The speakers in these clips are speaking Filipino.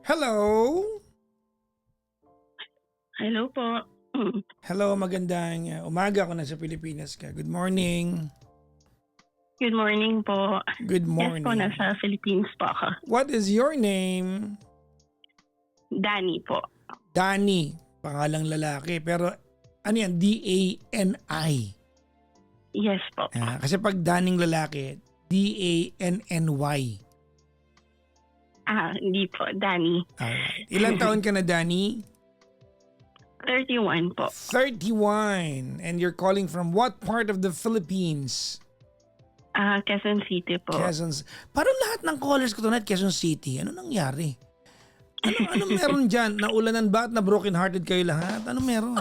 Hello? Hello po. Hello, magandang umaga kung nasa Pilipinas ka. Good morning. Good morning po. Good Yes po, morning. nasa Philippines po ako. What is your name? Danny po. Danny. Pangalang lalaki. Pero ano yan? D-A-N-I. Yes po. Kasi pag Daning lalaki, D-A-N-N-Y. Hindi po. Danny. Alright. Ilang taon ka na, Danny? 31 po. 31. And you're calling from what part of the Philippines? Quezon City po. Quezon. Parang lahat ng callers ko tonight, Quezon City. Ano nangyari? Ano meron dyan? Naulanan ba at na broken hearted kayo lahat? Ano meron?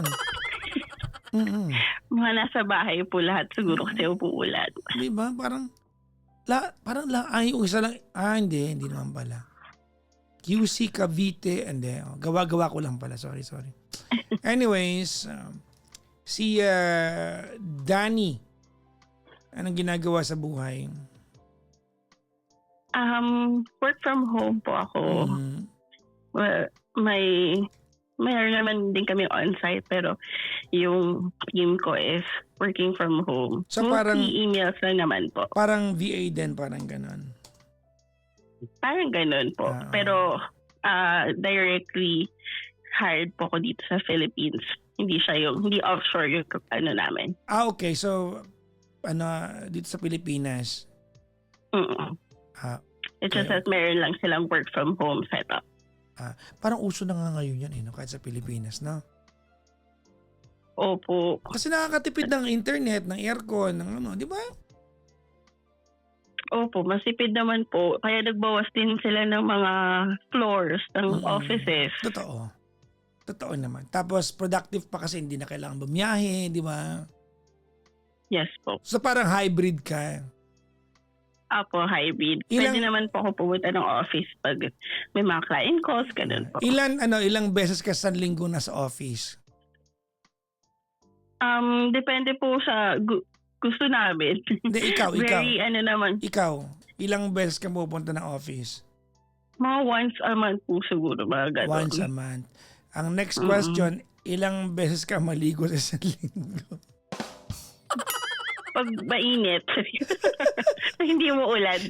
Mga nasa bahay po lahat siguro kasi umuulan. Di ba? Parang yung isa lang. Hindi naman pala. QC Cavite, hindi. Gawa-gawa ko lang pala. Sorry. Anyways, si Danny, anong ginagawa sa buhay? Work from home po ako. Well, mayroon naman din kami on-site pero yung team ko is working from home. So Mostly parang emails lang naman po. Parang VA din, parang ganon. Parang ganun po. Pero directly hired po ko dito sa Philippines. Hindi offshore yung namin. Okay. So, dito sa Pilipinas. It's just that meron lang silang work from home setup. Parang uso na nga ngayon yan, kahit sa Pilipinas, no? Opo. Kasi nakakatipid ng internet, ng aircon, ng di ba? Opo, masipid naman po. Kaya nagbawas din sila ng mga floors ng offices. Totoo naman. Tapos productive pa kasi hindi na kailangan bumiyahe, di ba? Yes po. So parang hybrid ka. Apo, hybrid. Pwede naman po ako pumunta ng office pag may mga client calls, ganun po. Ilang beses ka sa linggo na sa office? Depende po sa gusto namin. Hindi, ikaw. Very naman. Ikaw, ilang beses ka pupunta ng office? Mga once a month po siguro, mga ganun. Once a month. Ang next question, ilang beses ka maligo sa isang linggo? Pag mainit. Hindi mo ulan.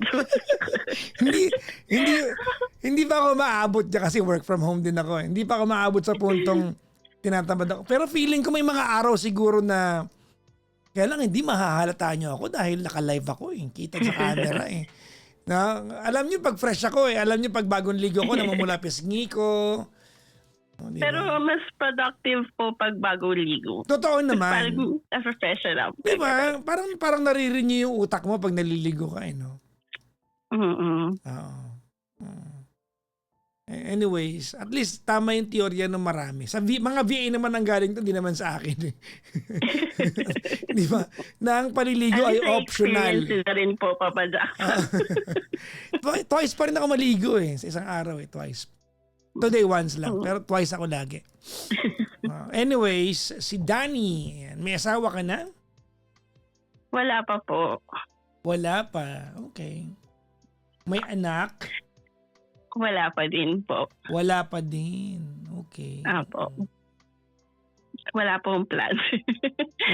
hindi pa ako maabot dyan kasi work from home din ako. Hindi pa ako maabot sa puntong tinatamad ako. Pero feeling ko may mga araw siguro na kaya lang hindi mahahalata nyo ako dahil naka-live ako Kita sa camera alam nyo pag fresh ako Alam nyo pag bagong ligo ko namumula pisngi ko. Diba? Pero mas productive po pag bago ligo. Totoo naman. Parang na-professional. Diba? Parang narirenew yung utak mo pag naliligo ka no? Oo. Anyways, at least tama yung teorya ng marami. Sa mga VA naman ang galing to, hindi naman sa akin. Di ba? Na ang paliligo ay optional. Experience na rin po, Papa Jackson. Twice pa rin ako maligo sa isang araw twice. Today once lang, pero twice ako lagi. Anyways, si Danny, may asawa ka na? Wala pa po. Wala pa, okay. May anak? Wala pa din po. Wala pa din. Okay. Apo. Wala pong plan.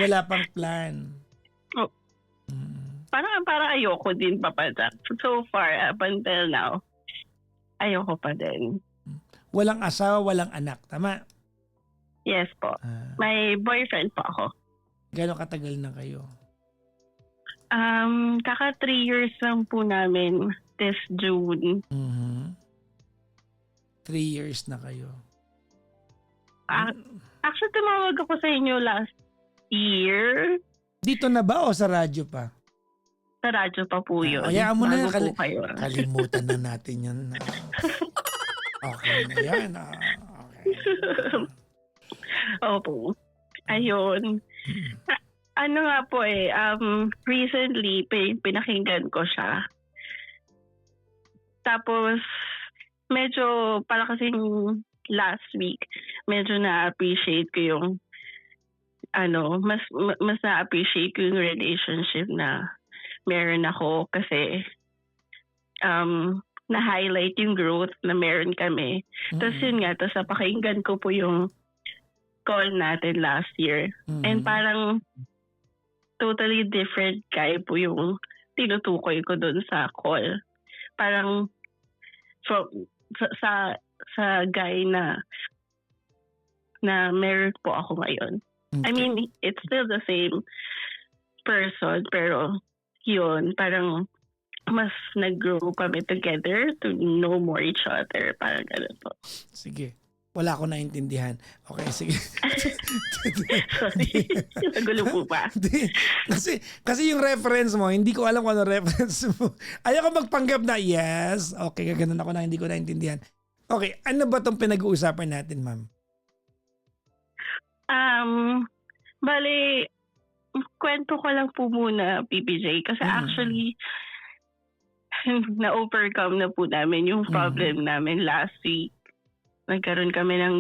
Wala pang plan. Parang ayoko din, Papa Jack. So far, up until now, ayoko pa din. Walang asawa, walang anak. Tama? Yes po. May boyfriend po ako. Gano'ng katagal na kayo? Kaka 3 years lang po namin this June. 3 years na kayo. Actually, tumawag ako sa inyo last year. Dito na ba o sa radyo pa? Sa radyo pa po yun. Hayaan mo na. Kalimutan na natin yun. Okay na yan. Okay. Opo. Ayun. Ano nga po recently, pinakinggan ko siya. Tapos, medyo, para kasing last week, medyo na-appreciate ko yung, mas na-appreciate ko yung relationship na meron ako kasi, na-highlight yung growth na meron kami. Tapos yun nga, tapos napakinggan ko po yung call natin last year. And parang totally different guy po yung tinutukoy ko dun sa call. Parang sa guy na meron po ako ngayon. Okay. I mean, it's still the same person, pero yun, parang mas nag-grow kami together to know more each other. Parang gano'n po. Sige. Wala ko naintindihan. Okay, sige. Sorry. Nagulo po ba? kasi yung reference mo, hindi ko alam kung ano reference mo. Ayoko magpanggap na, yes. Okay, ganoon ako na hindi ko naintindihan. Okay, ano ba tong pinag-uusapan natin, ma'am? Bale, kwento ko lang po muna, PPJ. Kasi actually, na-overcome na po namin yung problem namin last week. Nagkaroon kami ng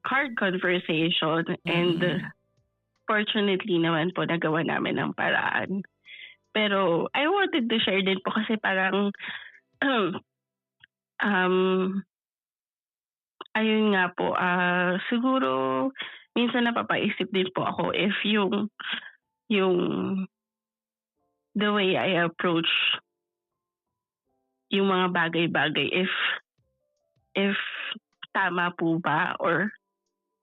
hard conversation and fortunately naman po nagawa namin ng paraan. Pero I wanted to share din po kasi parang ayun nga po, siguro minsan napapaisip din po ako if yung the way I approach yung mga bagay-bagay, if tama po ba or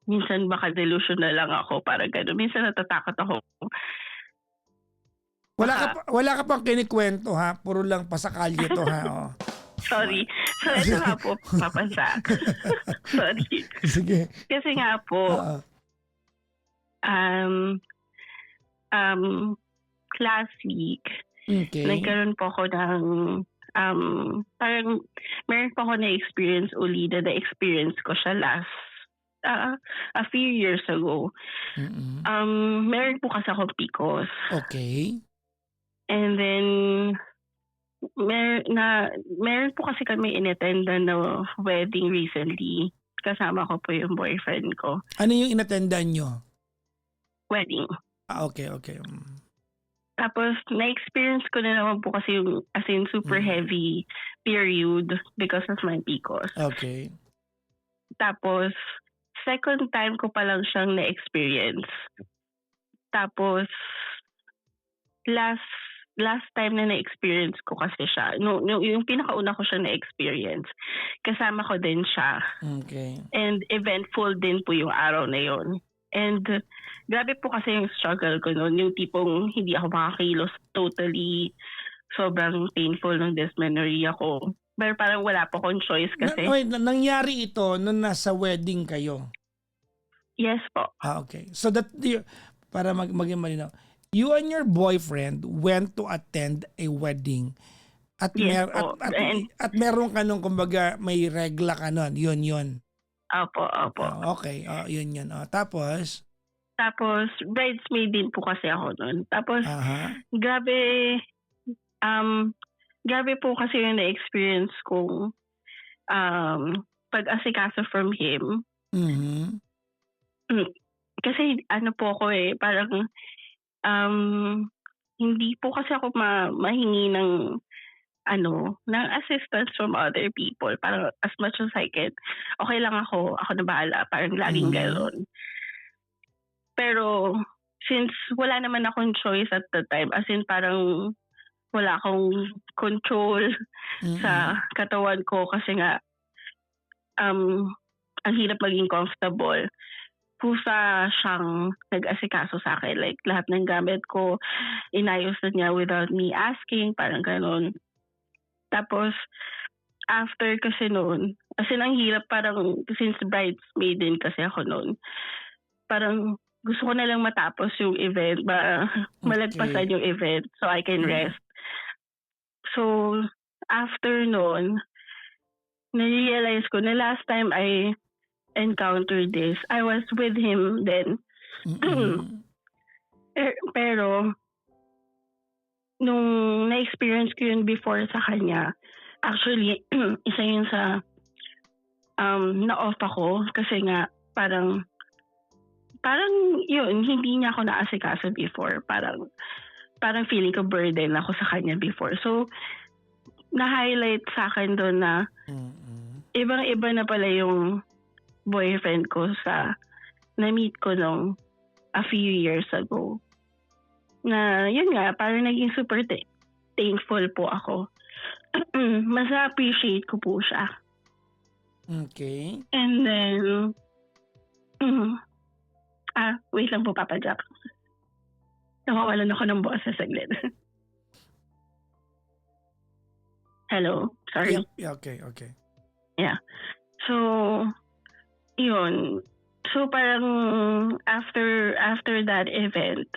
minsan baka delusional lang ako, para gano'n. Minsan natatakot ako. Wala ka pang kinikwento, ha? Puro lang pasakalye to, ha? Oh. Sorry. So ito nga po, papasa. Sorry. Sige. Kasi nga po, last week, nagkaroon po ako ng parang meron po ako na-experience uli na-experience ko siya last a few years ago. Meron po kasi akong PCOS. Okay. And then meron po kasi kami inattendan na wedding recently. Kasama ko po yung boyfriend ko. Ano yung inattendan nyo? Wedding. Okay. Tapos, na-experience ko na naman po kasi yung as in super heavy period because of my PCOS. Okay. Tapos, second time ko pa lang siyang na-experience. Tapos, last time na na-experience ko kasi siya, yung pinakauna ko siya na-experience, kasama ko din siya. Okay. And eventful din po yung araw na yon. And grabe po kasi yung struggle ko noon, yung tipong hindi ako makakilos totally, sobrang painful ng dysmenorrhea ko. Pero parang wala po akong choice kasi. Nangyari ito nung nasa wedding kayo? Yes po. Okay. So para maging malinaw, you and your boyfriend went to attend a wedding at Yes at meron ka nung kumbaga may regla ka nun. Yun. Opo. Okay. Yun. Tapos bridesmaid din po kasi ako nun. Tapos grabe po kasi yung na-experience kong pag-asikaso from him. Kasi ano po ako parang hindi po kasi ako mahingi ng assistance from other people. Parang as much as I can, okay lang ako na bahala. Parang laging gano'n. Pero since wala naman akong choice at the time, as in parang wala akong control sa katawan ko kasi nga ang hirap maging comfortable. Pusa siyang nag-asikaso sa akin. Like, lahat ng gamit ko, inayos na niya without me asking, parang gano'n. Tapos, after kasi noon, as in, ang hirap parang, since bridesmaid din kasi ako noon, parang gusto ko na lang matapos yung event, malagpasan yung event so I can rest. So, after noon, na-realize ko na last time I encountered this, I was with him then. Pero, nung na-experience ko yun before sa kanya, actually, isa yun sa na-off ako kasi nga parang yun, hindi niya ako naasikaso before. Parang feeling ko burden ako sa kanya before. So, na-highlight sa akin doon na ibang-iba na pala yung boyfriend ko sa na-meet ko nung a few years ago. Na yun nga, parang naging super thankful po ako. Mas na-appreciate ko po siya. Okay. And then, wait lang po, Papa Jack. Nakawalan ako ng boss sa saglit. Hello? Sorry. Yeah, okay. Yeah. So, yun. So, parang after that event,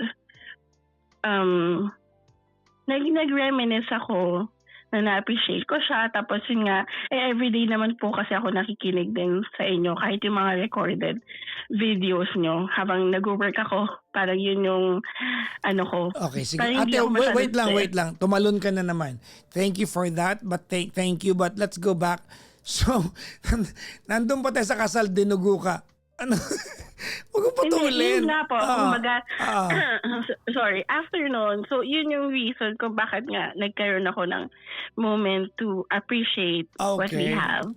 nag-reminisce ako na na-appreciate ko siya. Tapos yun nga, everyday naman po kasi ako nakikinig din sa inyo kahit yung mga recorded videos nyo habang nag-work ako. Parang yun yung ano ko. Okay, sige. Parang hindi Ate, ako masyadong wait lang. Tumalon ka na naman. Thank you for that, but thank you, but let's go back. So, nandun pa tayo sa kasal, dinugo ka. Ano? Huwag mo putulin. Hindi nga po. Sorry. After noon, so yun yung reason kung bakit nga nagkaroon ako ng moment to appreciate what we have.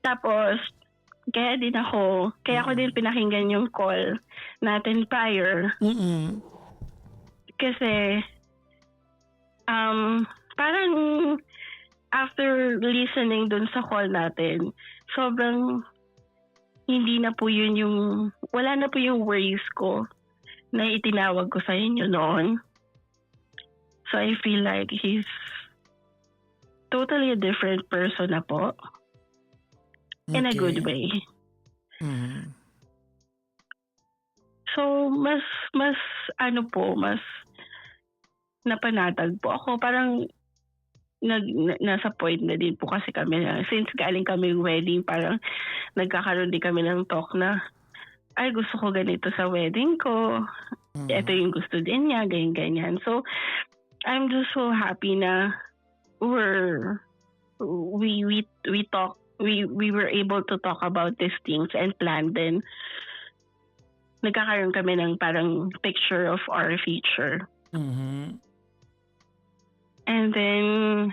Tapos, kaya ko din pinakinggan yung call natin prior. Kasi, parang after listening dun sa call natin, sobrang hindi na po yun wala na po yung worries ko na itinawag ko sa inyo noon. So I feel like he's totally a different person na po. In a good way. So mas napanatag po ako. Parang nasa point na din po kasi kami na since galing kami wedding, parang nagkakaroon din kami ng talk na ay gusto ko ganito sa wedding ko, ito yung gusto din niya, ganyan. So I'm just so happy na we were able to talk about these things and plan din. Nagkakaroon kami ng parang picture of our future. And then,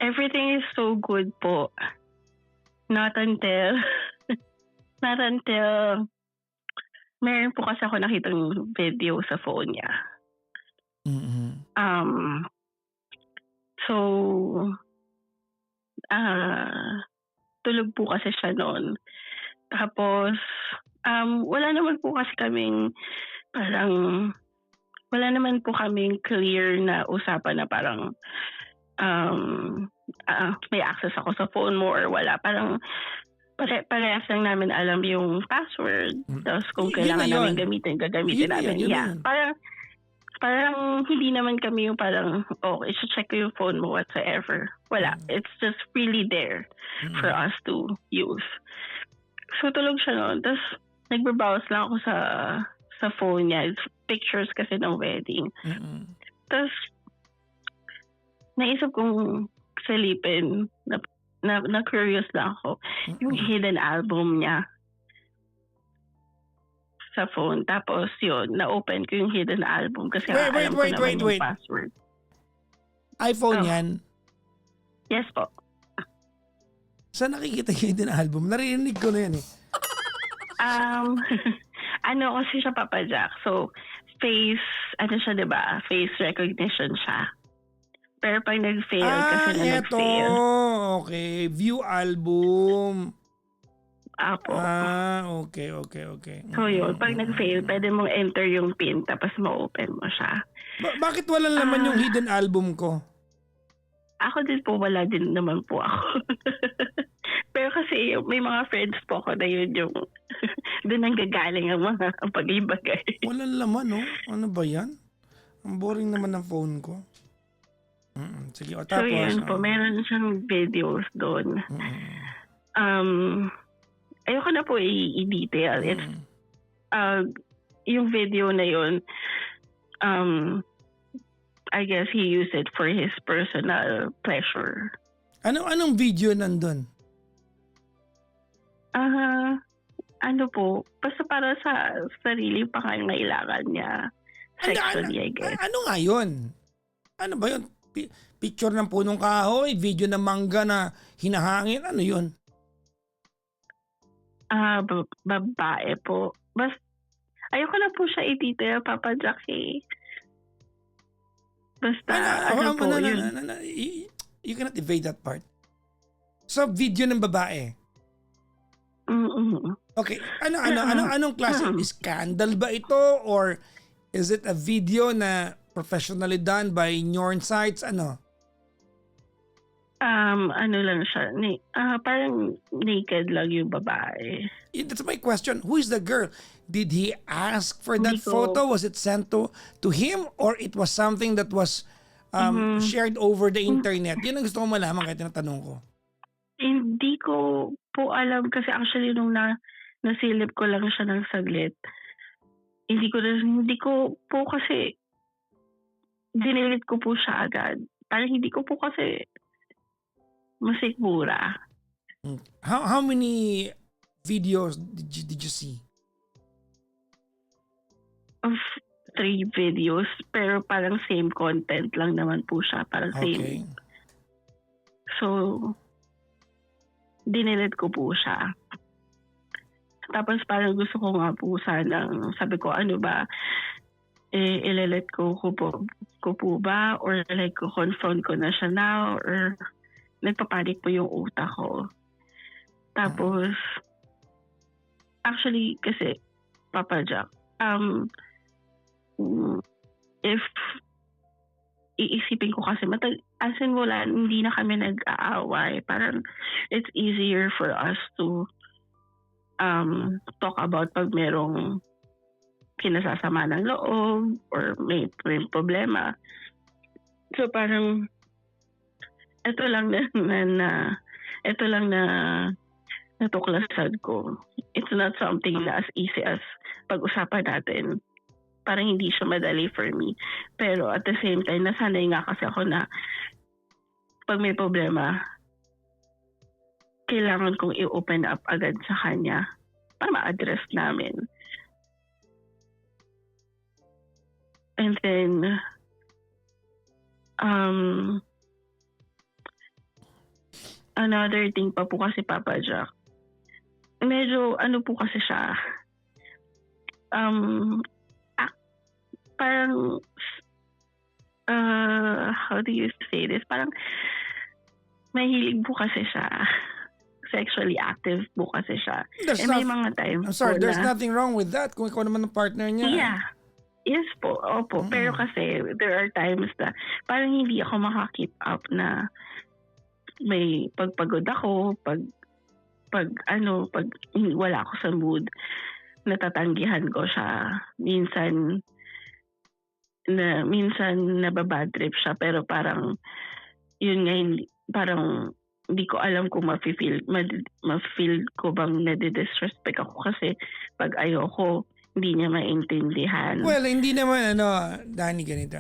everything is so good po. Not until meron po kasi ako nakitang video sa phone niya. So, tulog po kasi siya noon. Tapos, wala naman po kaming clear na usapan na parang may access ako sa phone mo or wala. Parang parehas lang namin alam yung password. Tapos kung kailangan namin gagamitin namin. Yeah. Parang hindi naman kami yung parang, i-check ko yung phone mo whatsoever. Wala. It's just really there for us to use. So tulog siya noon. Tapos nagbabrowse lang ako sa phone niya. Pictures kasi ng wedding. Tapos, naisip kong silipin, na curious lang ako, yung hidden album niya sa phone. Tapos yun, na-open ko yung hidden album kasi alam ko naman yung password. iPhone yan? Yes po. Saan nakikita yung hidden album? Narinig ko na yan eh. Ano kasi siya, Papa Jack. So, face recognition siya. Pero pag nag-fail kasi nag-fail. Okay. View album. Apo. Okay. So yun, pag nag-fail, pwede mong enter yung pin tapos ma-open mo siya. Bakit wala naman yung hidden album ko? Ako din po, wala din naman po ako. Pero kasi may mga friends po ako na yun yung doon ang gagaling ang mga pag-ibagay. Walang laman, no? Ano ba yan? Ang boring naman ng phone ko. Sige, tapos. So yun po, meron siyang videos doon. Ayoko na po i-detail. It's, yung video na yun, I guess he used it for his personal pleasure. Anong video nandun? Ano po, basta para sa sarili pangangailangan niya sexually, I guess. Ano nga yun? Ano ba yun? Picture ng punong kahoy, video ng mangga na hinahangin, ano yun? Babae po. Ayoko na po siya i-detail, Papa Jack, eh. Basta po yun. You cannot evade that part. So, video ng babae. Mm. Okay, anong klase? Scandal ba ito or is it a video na professionally done by Nyorn Sites? Ano? Ano lang siya, parang naked lang yung babae. That's my question. Who is the girl? Did he ask for that Hindi ko- photo? Was it sent to him or it was something that was shared over the internet? Yun ang gusto ko malaman kaya tinatanong ko. Hindi ko po alam kasi actually nung nasilip ko lang siya ng saglit. Hindi ko po kasi dinilit ko po siya agad. Parang hindi ko po kasi masikmura. How many videos did you see? Of 3 videos pero parang same content lang naman po siya. Parang Okay. same. So, dinilit ko po siya. Tapos parang gusto ko nga po sanang, sabi ko ano ba, ilalet ko po ba or like confront ko na siya now or nagpapanik po yung utak ko. Tapos, actually kasi, Papa Jack, if iisipin ko kasi as in wala, hindi na kami nag-aaway. Parang it's easier for us to talk about pag merong kinasasama ng loob or may problema. So parang ito lang na natuklasan ko. It's not something na as easy as pag-usapan natin. Parang hindi siya madali for me. Pero at the same time, nasanay nga kasi ako na pag may problema, kailangan kong i-open up agad sa kanya para ma-address namin. And then, another thing pa po kasi, Papa Jack, medyo ano po kasi siya, parang, how do you say this? Parang, mahilig po kasi siya. Sexually active po kasi siya. May mga times I'm sorry, po there's na, nothing wrong with that kung ikaw naman ang partner niya. yeah. Yes po, opo. Pero kasi, there are times na parang hindi ako maka-keep up na may pagpagod ako, pag wala ako sa mood, natatanggihan ko siya. Minsan nababad trip siya pero parang yun nga parang hindi ko alam kung ma-feel ko bang nadi-disrespect ako kasi pag ayoko hindi niya maintindihan. Well, hindi naman Danny, ganito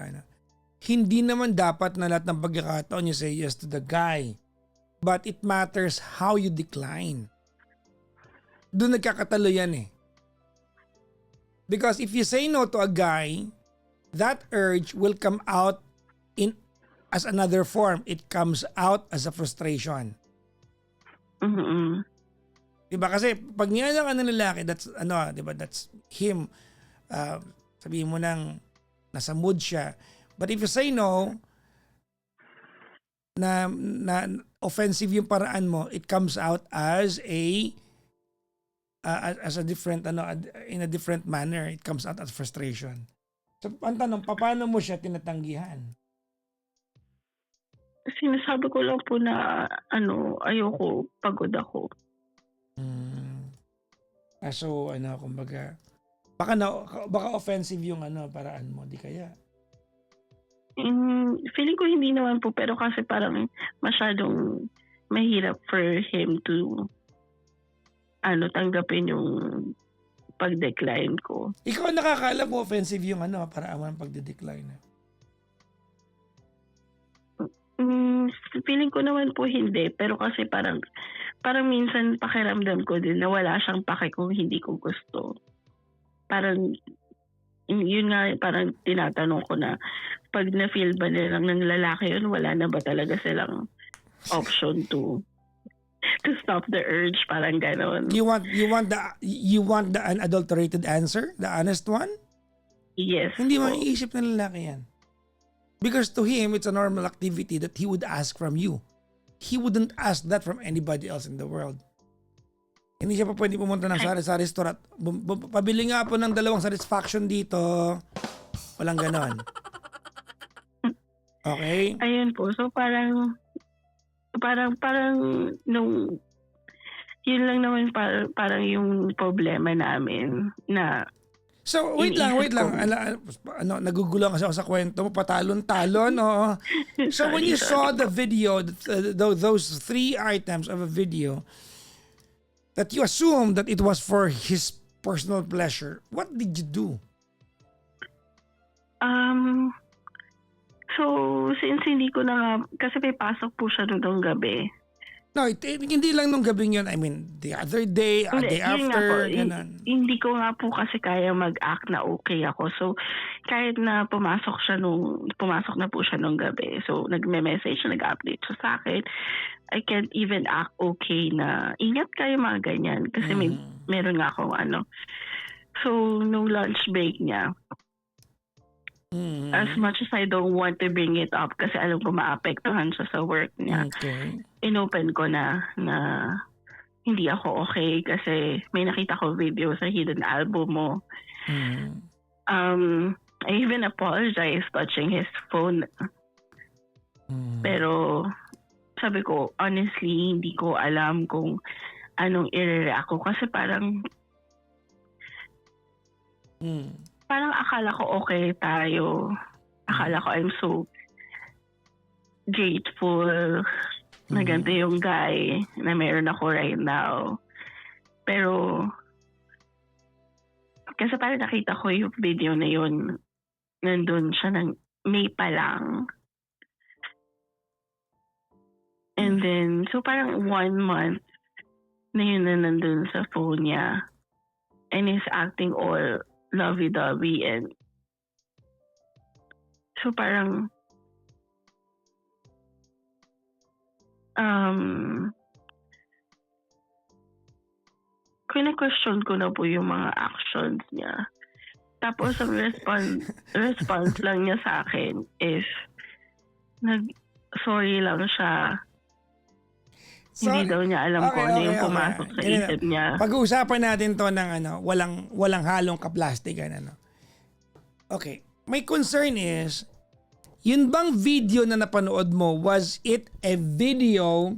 Hindi naman dapat na lahat ng pagkakataon you say yes to the guy. But it matters how you decline. Doon nagkakatalo yan eh. Because if you say no to a guy, that urge will come out as another form. It comes out as a frustration. Mm-hmm. Diba? Kasi pag nilalang ka ng lalaki, that's diba? That's him. Sabihin mo nang nasa mood siya. But if you say no, na offensive yung paraan mo, it comes out as a different in a different manner. It comes out as frustration. So, ang tanong, paano mo siya tinatanggihan? Sinasabi ko lang po na ayoko, pagod ako. So, kumbaga, baka offensive yung paraan mo, di kaya? Feeling ko hindi naman po, pero kasi parang masyadong mahirap for him to tanggapin yung pag-decline ko. Ikaw nakakaalam kung offensive yung paraan mo ng pagde-decline. Feeling ko naman po hindi, pero kasi parang minsan pakiramdam ko din na wala siyang pake kung hindi ko gusto. Parang yun nga parang tinatanong ko na pag na-feel ba nilang ng lalaki yun, wala na ba talaga silang option to stop the urge, parang ganon. You want the unadulterated answer, the honest one? Yes Hindi po. maiisip ng lalaki yan. Because to him, it's a normal activity that he would ask from you. He wouldn't ask that from anybody else in the world. Hindi siya pa pwede pumunta ng sari-sari store at pabili nga po ng 2 satisfaction dito. Walang ganon. Okay? Ayun po. So parang nung yun lang naman parang yung problema namin na So, wait lang. Nagugulo kasi ako sa kwento mo. Patalon-talon, oo. So, when you saw the video, those 3 items of a video, that you assumed that it was for his personal pleasure, what did you do? So, since hindi ko na nga, kasi may pasok po siya noong gabi. No, hindi lang nung gabing yun. I mean, the other day, a day Yun nga po, after, ganun. hindi ko nga po kasi kaya mag-act na okay ako. So, kahit na pumasok na po siya nung gabi. So, nagme-message, nag-update siya sa akin. I can't even act okay na ingat kayo mga ganyan. Kasi meron nga akong ano. So, nung lunch break niya, as much as I don't want to bring it up kasi alam ko maapektuhan siya sa work niya. Okay. Inopen ko na hindi ako okay kasi may nakita ko video sa hidden album mo. I even apologized touching his phone. Pero sabi ko, honestly, hindi ko alam kung anong i-react ko kasi parang akala ko okay tayo. Akala ko I'm so grateful na ganito yung guy na meron ako right now. Pero kasi parang nakita ko yung video na yun, nandun siya ng May pa lang. And then, so parang 1 month na yun na nandun sa phone niya. And he's acting all lovey-dovey and so parang kine-question ko na po yung mga actions niya. Tapos ang response lang niya sa akin is sorry lang siya. So, hindi daw niya alam kung ano yung pumasok sa isip niya. Pag-uusapan natin to ng walang halong kaplastikan. Okay. My concern is, yun bang video na napanood mo, was it a video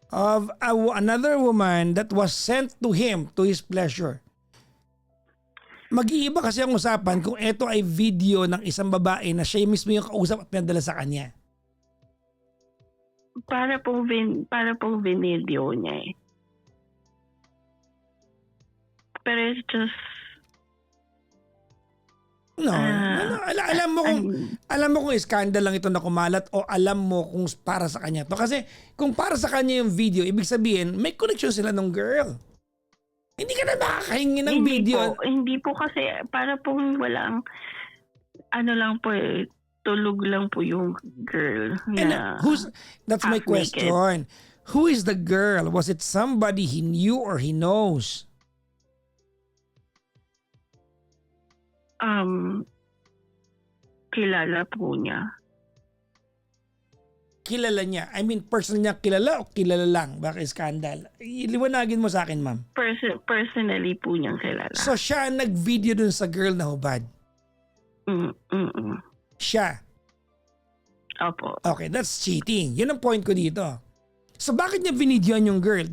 of another woman that was sent to him to his pleasure? Mag-iiba kasi ang usapan kung ito ay video ng isang babae na siya mismo yung kausap at pinadala sa kanya. Para pong video niya eh. Pero it's just alam mo kung scandal lang ito na kumalat o alam mo kung para sa kanya to. Kasi kung para sa kanya yung video, ibig sabihin may connection sila ng girl. Hindi ka na makakahingi ng video. Hindi po kasi para pong walang lang po eh. Tulog lang po yung girl. That's my question. Who is the girl? Was it somebody he knew or he knows? Kilala po niya. Kilala niya? I mean, person niya kilala o kilala lang? Bakit scandal? Iliwanagin mo sa akin, ma'am. Personally po niyang kilala. So siya nag-video dun sa girl na hubad? Siya? Opo. Okay, that's cheating. Yun ang point ko dito. So bakit niya binidyoan yung girl?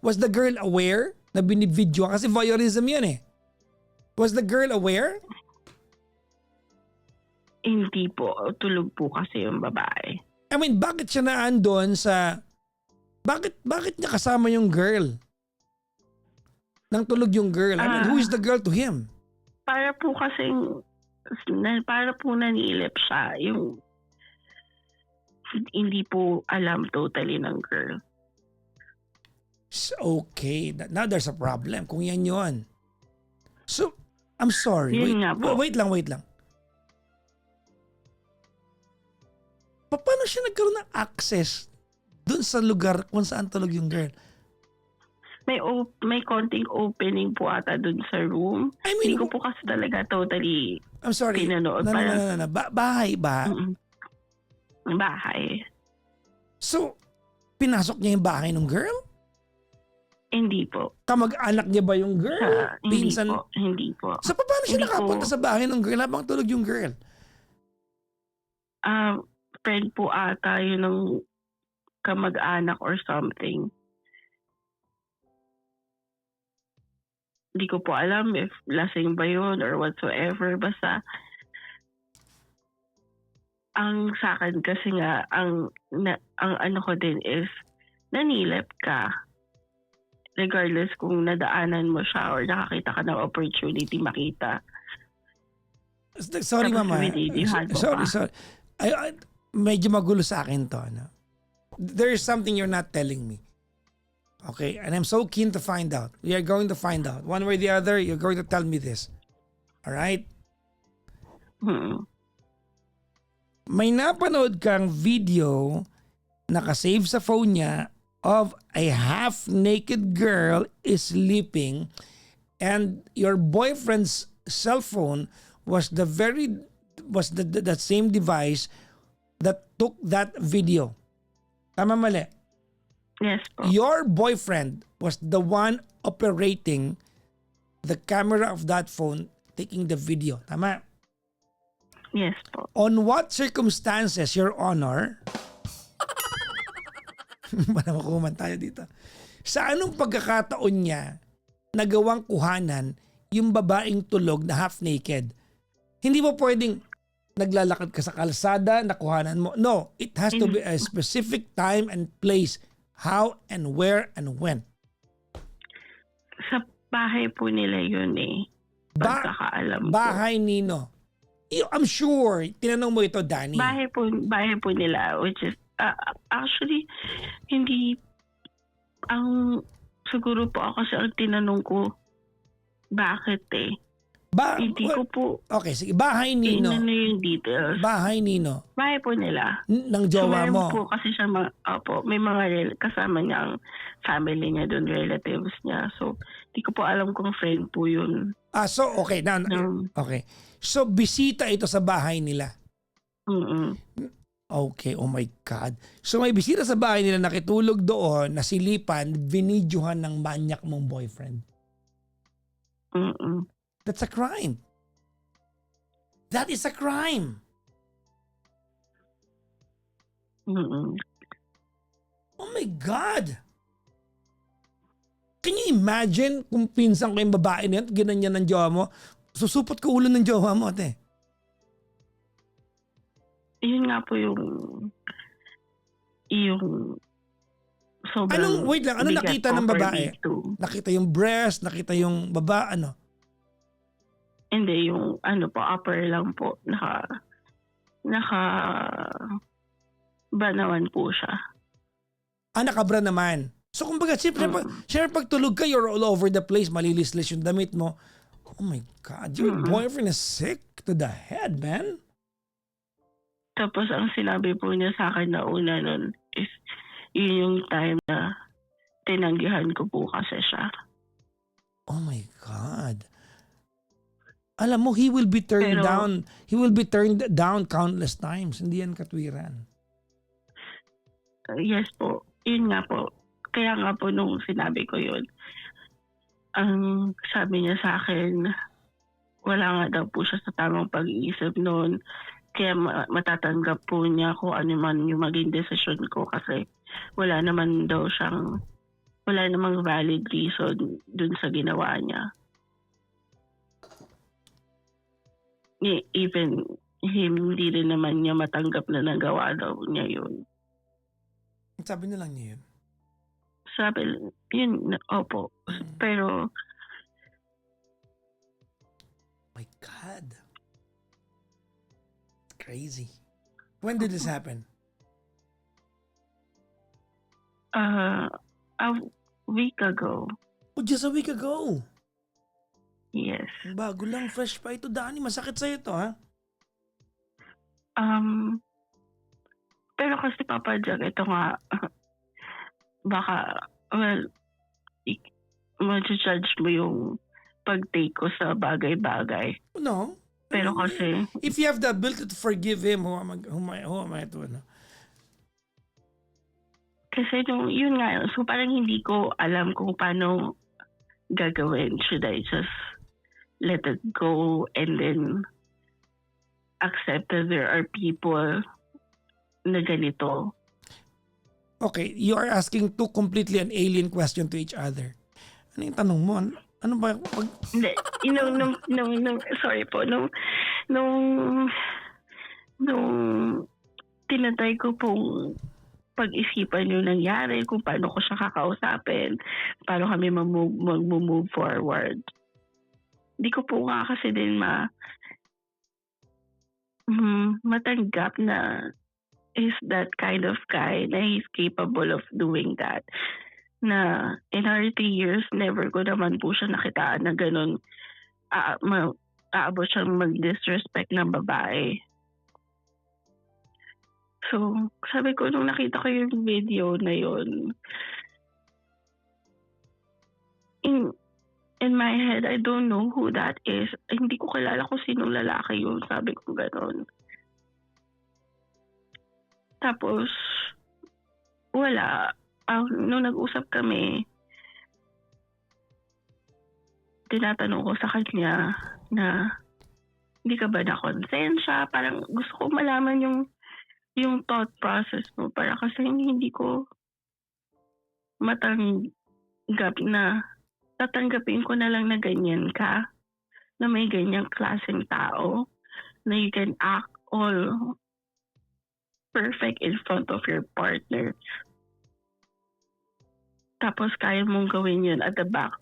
Was the girl aware na binidyoan? Kasi voyeurism yan eh. Was the girl aware? Hindi po. Tulog po kasi yung babae. I mean, bakit siya naandun sa... Bakit niya kasama yung girl? Nang tulog yung girl? I mean, who is the girl to him? Para po nanilip siya. Yung hindi po alam totally ng girl. Okay. Now there's a problem. Kung yan yun. So, I'm sorry. Yun nga po. Wait lang. Paano siya nagkaroon ng access dun sa lugar kung saan tulog yung girl? May konting opening po ata dun sa room. I mean, Hindi ko po kasi talaga totally I'm sorry. pinanood. No. Bahay ba? Bahay. So, pinasok niya yung bahay ng girl? Hindi po. Kamag-anak niya ba yung girl? Hindi po. So, paano siya Hindi nakapunta po. sa bahay ng girl habang tulog yung girl? Friend po ata yun ng kamag-anak or something. Hindi ko po alam if lasing ba yun or whatsoever. Basta, ang sa akin kasi nga, ang ano ko din is, nanilip ka. Regardless kung nadaanan mo siya or nakakita ka ng opportunity makita. Sorry, Tapos mama. binibihag mo Sorry. pa. Medyo magulo sa akin to. No? There is something you're not telling me. Okay? And I'm so keen to find out. We are going to find out. One way or the other, you're going to tell me this. Alright? May napanood kang video nakasave sa phone niya of a half-naked girl is sleeping and your boyfriend's cell phone was the same device that took that video. Tama mali? Yes po. Your boyfriend was the one operating the camera of that phone taking the video. Tama? Yes po. On what circumstances, Your Honor, para makuman tayo dito, sa anong pagkakataon niya nagawang kuhanan yung babaeng tulog na half-naked? Hindi mo pwedeng naglalakad ka sa kalsada, nakuhanan mo. No, it has to be a specific time and place. How and where and when. Sa bahay po nila yun eh. Pagkakaalam ko. Bahay nino. I'm sure, tinanong mo ito, Danny. Bahay po nila, which is, actually, hindi, siguro po ako kasi ang tinanong ko, bakit eh? Hindi ko po, Okay, sige. Bahay nino. tinanong yung details. Bahay nino. Bahay po nila. Ng So, jowa meron mo. po kasi siya, may mga kasama niya ang family niya doon, relatives niya. So, di ko po alam kung friend po yun. So, okay. Now, okay. So, bisita ito sa bahay nila. Okay, oh my God. So, may bisita sa bahay nila nakitulog doon, nasilipan, binidyohan ng manyak mong boyfriend. That's a crime. That is a crime. Oh my God. Can you imagine kung pinsan ko yung babae na yan, ginanyan ng jowa mo, susupot ko ulo ng jowa mo, ate. Yun nga po yung sobrang Wait lang, anong bigat nakita po ng for babae? me to. Nakita yung breast, nakita yung baba, ano? Hindi, yung upper lang po. Banawan po siya. Nakabra naman. So kumbaga, siyempre pag tulog ka, you're all over the place, malilislis yung damit mo. Oh my God, your boyfriend is sick to the head, man. Tapos ang sinabi po niya sa akin na una nun is yun yung time na tinanggihan ko po kasi siya. Oh my God. Alam mo, he will be turned down. He will be turned down countless times. Hindi yan katwiran. Yes po. Yun nga po. Kaya nga po nung sinabi ko yun, ang sabi niya sa akin, wala nga daw po siya sa tamang pag-iisip noon. Kaya matatanggap po niya kung ano man yung maging desisyon ko kasi wala namang valid reason dun sa ginawa niya. Even hindi rin naman niya matanggap na nagawa daw niya yun. Sabi na lang niya yun. Sabi, yun, opo. Pero, my God. Crazy. When did this happen? a week ago. Oh, just a week ago. Yes. Bago lang, fresh pa ito, Dani. Masakit sa'yo to, ha? Pero kasi Papa Jack, ito nga, baka, well, ma-judge mo yung pag-take ko sa bagay-bagay. No. Pero kasi, If you have the ability to forgive him, who am I to, ano? kasi yun nga, so parang hindi ko alam kung paano gagawin. Should I just let it go and then accept that there are people na ganito? Okay, you are asking two completely an alien question to each other. Ano yung tanong mo? Ano ba? Hindi, sorry po, nung tinatry ko pong pag-isipan yung nangyari, kung paano ko siya kakausapin, paano kami mag-move forward. Hindi ko po nga kasi din matanggap na is that kind of guy na he's capable of doing that. Na in our 3 years, never ko naman po siya nakitaan na ganun aabot siyang mag-disrespect ng babae. So, sabi ko, nung nakita ko yung video na yun, in my head, I don't know who that is. Hindi ko kilala kung sinong lalaki yun. Sabi ko gano'n. Tapos, wala. Nung nag-usap kami, tinatanong ko sa kanya na, hindi ka ba na-konsensya? Parang gusto ko malaman yung thought process mo. Para kasi hindi ko matanggap na tatanggapin ko na lang na ganyan ka, na may ganyang klaseng tao, na you can act all perfect in front of your partner. Tapos kaya mong gawin yun at the back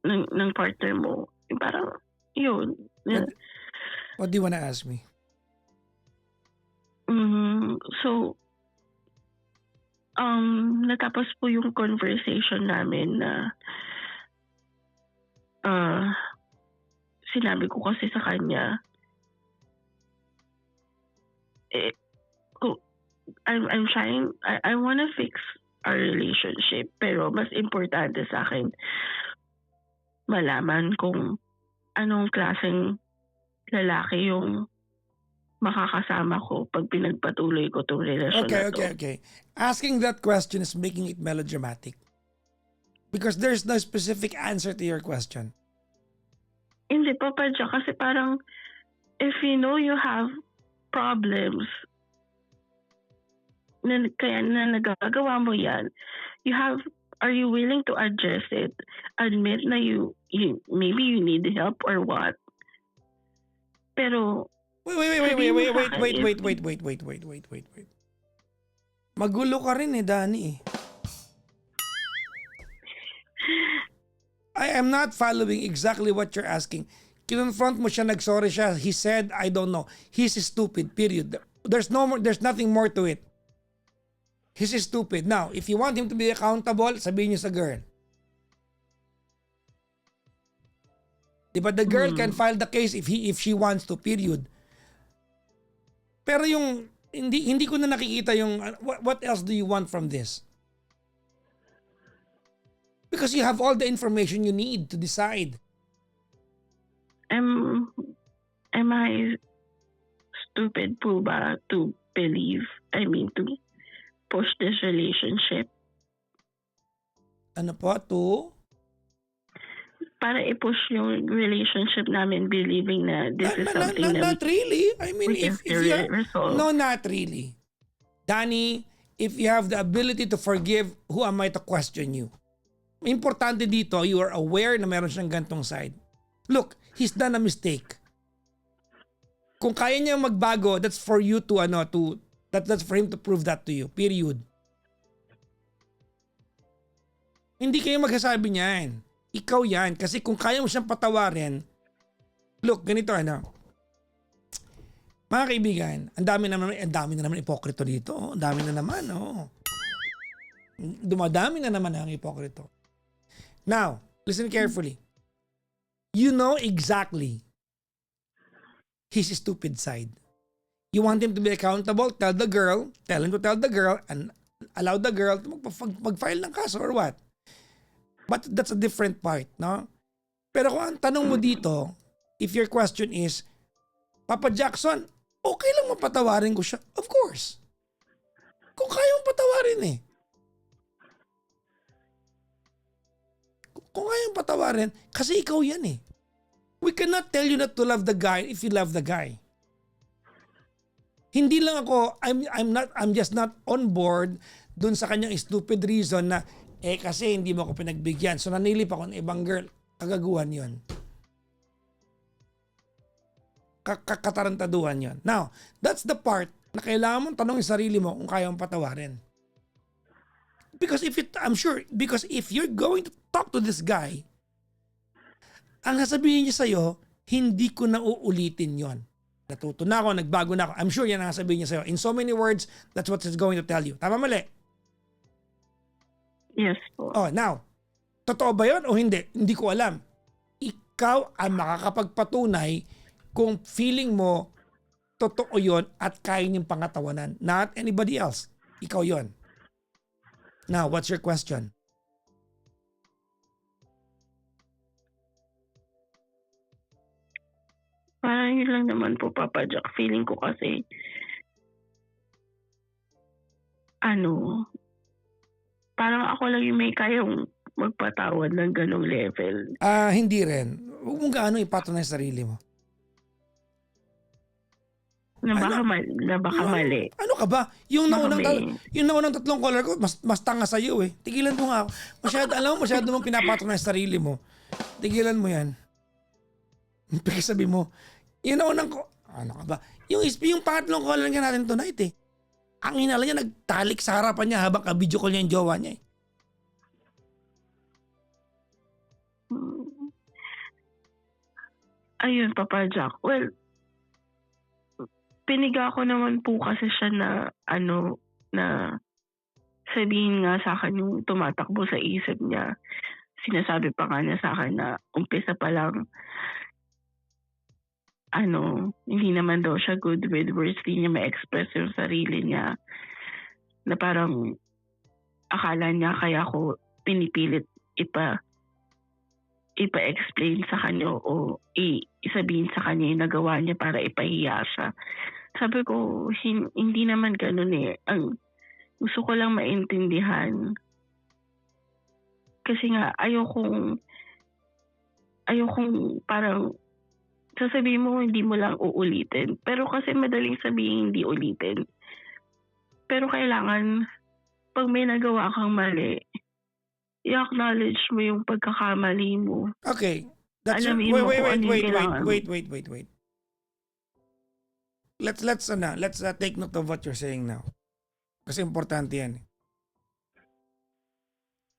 ng partner mo. Parang, yun. What do you wanna ask me? So, natapos po yung conversation namin na sinabi ko kasi sa kanya, I'm trying, I wanna fix our relationship, pero mas importante sa akin malaman kung anong klaseng lalaki yung makakasama ko pag pinagpatuloy ko itong relasyon na to. Okay. Asking that question is making it melodramatic. Because there's no specific answer to your question. Hindi pa Jack, kasi parang if you know you have problems kaya nagagawa mo yan, are you willing to address it? Admit na you maybe you need help or what? Pero Wait. Magulo ka rin Dani. I am not following exactly what you're asking. Kinonfront mo siya, nagsorry siya. He said, I don't know. He's stupid, period. There's nothing more to it. He's stupid. Now, if you want him to be accountable, sabihin niyo sa girl. Diba the girl can file the case if she wants to, period. Pero yung hindi ko na nakikita yung what else do you want from this? Because you have all the information you need to decide. Am I stupid po ba to believe, to push this relationship? Ano po, to? Para i-push yung relationship namin believing na this is something not really. If you resolve. No, not really. Danny, if you have the ability to forgive, who am I to question you? Importante dito, you are aware na meron siyang gantong side. Look, he's done a mistake. Kung kaya niya magbago, that's for you to that's for him to prove that to you. Period. Hindi kayo magsasabi niyan. Ikaw yan. Kasi kung kaya mo siyang patawarin, look, ganito mga kaibigan, ang dami na naman ipokrito dito. Ang dami na naman. Dumadami na naman ang ipokrito. Now, Listen carefully. You know exactly his stupid side. You want him to be accountable, tell him to tell the girl, and allow the girl to mag-file ng kaso or what. But that's a different part, no? Pero kung ang tanong mo dito, if your question is, Papa Jackson, okay lang mapatawarin ko siya? Of course. Kung kaya mong patawarin eh. Kung kaya mong patawarin, kasi ikaw yan eh. We cannot tell you not to love the guy if you love the guy. Hindi lang ako, I'm just not on board dun sa kanyang stupid reason na kasi hindi mo ako pinagbigyan. So nanilip ako ng ibang girl. Kagaguhan yun. Katarantaduhan yun. Now, that's the part na kailangan mong tanongin sarili mo kung kaya mong patawarin. Because if you're going to talk to this guy, ang sasabihin niya sa'yo, hindi ko na uulitin yon. Natuto na ako, nagbago na ako. I'm sure yan ang sasabihin niya sa'yo. In so many words, that's what he's going to tell you. Tama, mali? Yes po. Oh, now, totoo ba yun o hindi? Hindi ko alam. Ikaw ang makakapagpatunay kung feeling mo totoo yon at kaya niyang pangatawanan. Not anybody else. Ikaw yon. Now, what's your question? Parang yun lang naman po, Papa Jack. Feeling ko kasi, parang ako lang yung may kayang magpatawad ng ganong level. Hindi rin. Huwag mong gaano ipatunay sa sarili mo. Na baka mali. Ano ka ba? Yung naunang Baka tatlong caller ko, mas tanga sa iyo eh. Tigilan mo nga ako. Masyado mong pinapatunay sa sarili mo. Tigilan mo yan. Sabi mo, yung naunang ko, ano ka ba? Yung pangatlong caller nga natin tonight eh. Ang hinala niya, nagtalik sa harapan niya habang ka-video call niya yung jowa niya eh. Ayun, Papa Jack. Well, piniga ko naman po kasi siya na na sabihin nga sa akin yung tumatakbo sa isip niya. Sinasabi pa nga niya sa akin na umpisa pa lang hindi naman daw siya good with words, hindi niya ma-express yung sarili niya. Na parang akala niya kaya ako pinipilit ipa-explain sa kanya o isabihin sa kanya yung nagawa niya para ipahiya siya. Sabi ko, hindi naman ganun eh. Gusto ko lang maintindihan. Kasi nga, ayokong parang sasabihin mo hindi mo lang uulitin. Pero kasi madaling sabihin hindi ulitin. Pero kailangan, pag may nagawa kang mali, i-acknowledge mo yung pagkakamali mo. Okay. Wait. Let's take note of what you're saying now. Kasi importante yan.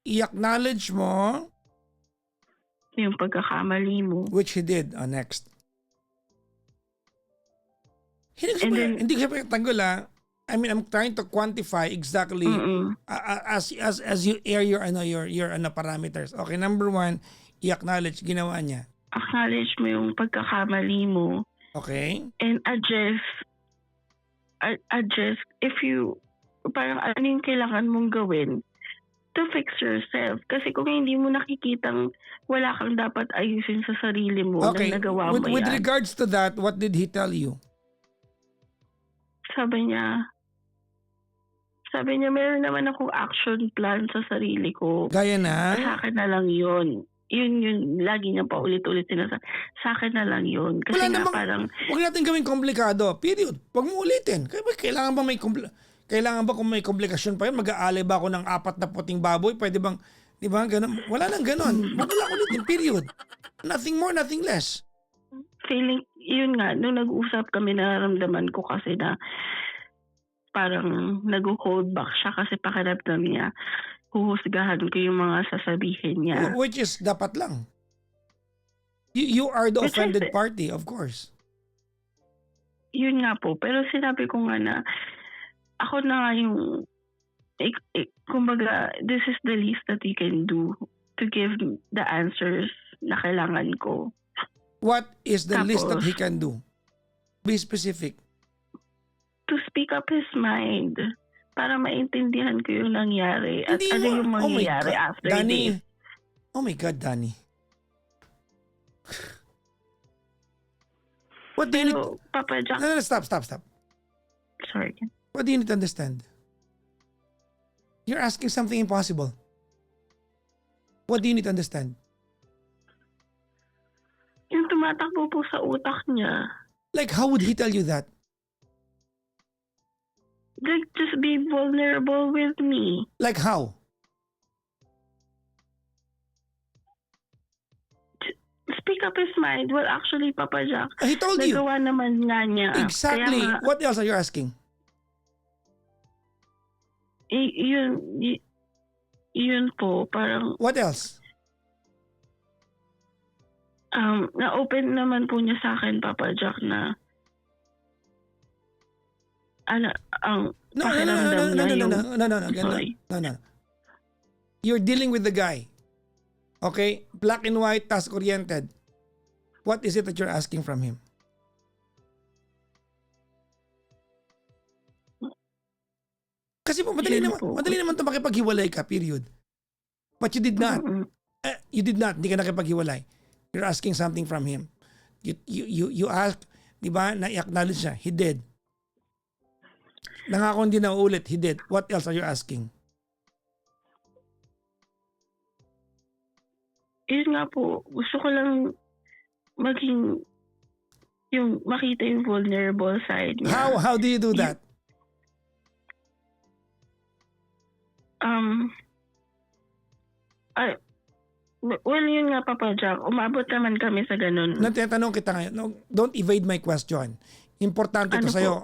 I-acknowledge mo Yung pagkakamali mo. which he did. Next. Hindi ko siya pagtanggol I mean, I'm trying to quantify exactly as you air your parameters. Okay, number one, i-acknowledge ginawa niya. Acknowledge mo yung pagkakamali mo. Okay. And adjust if you, parang ano yung kailangan mong gawin to fix yourself. Kasi kung hindi mo nakikitang wala kang dapat ayusin sa sarili mo Okay. na nagawa mo With yan. regards to that, what did he tell you? Sabi niya, meron naman akong action plan sa sarili ko. Gaya na? Sa akin na lang yun. Yun, lagi niya pa ulit-ulit sinasabi. Sa akin na lang yun. Kasi Wala nga namang, parang, huwag natin gawing komplikado. Period. Huwag mo ulitin. Kailangan ba kung may komplikasyon pa yun? Mag-aalay ba ako ng 4 na puting baboy? Pwede bang, di ba, ganun? Wala nang ganun. Huwag mo lang ulitin. Period. Nothing more, nothing less. feeling, yun nga, nung nag-usap kami, nararamdaman ko kasi na parang nag-hold back siya kasi pakiramdam niya, huhusgahan ko yung mga sasabihin niya. Which is dapat lang. You are the Which offended is- party, of course. Yun nga po, pero sinabi ko nga na ako na nga yung kumbaga, this is the least that you can do. to give the answers na kailangan ko. What is the least that Tapos, he can do? Be specific. to speak up his mind para maintindihan ko yung nangyari at Hindi ano mo, yung oh my mangyayari God, after Danny. this. Oh my God, Danny. What do you need? Pero, Papa Jack, No, stop. sorry. What do you need to understand? You're asking something impossible. What do you need to understand? Yung tumatakbo po sa utak niya, Like, how would he tell you that? like, just be vulnerable with me. Like, how? Speak up his mind. Well, actually, Papa Jack, He told you. nagawa naman nga niya. Exactly. Kaya nga, What else are you asking? yun po, parang What else? na-open naman po niya sa akin, Papa Jack, na ang pakiramdam niya yung... Sorry. No. You're dealing with the guy. Okay? Black and white, task-oriented. What is it that you're asking from him? Kasi po, madali naman ito makipaghiwalay ka, period. But you did not. You did not. Hindi ka nakipaghiwalay. You're asking something from him. You ask, di ba, na-acknowledge siya. He did. Nangako hindi na uulit. He did. What else are you asking? Yun nga po, gusto ko lang maging yung makita yung vulnerable side niya. How do you do that? Well, yun nga, Papa Jack, umabot naman kami sa ganun. Natanong kita ngayon. No, don't evade my question. Importante ito Ano sa'yo.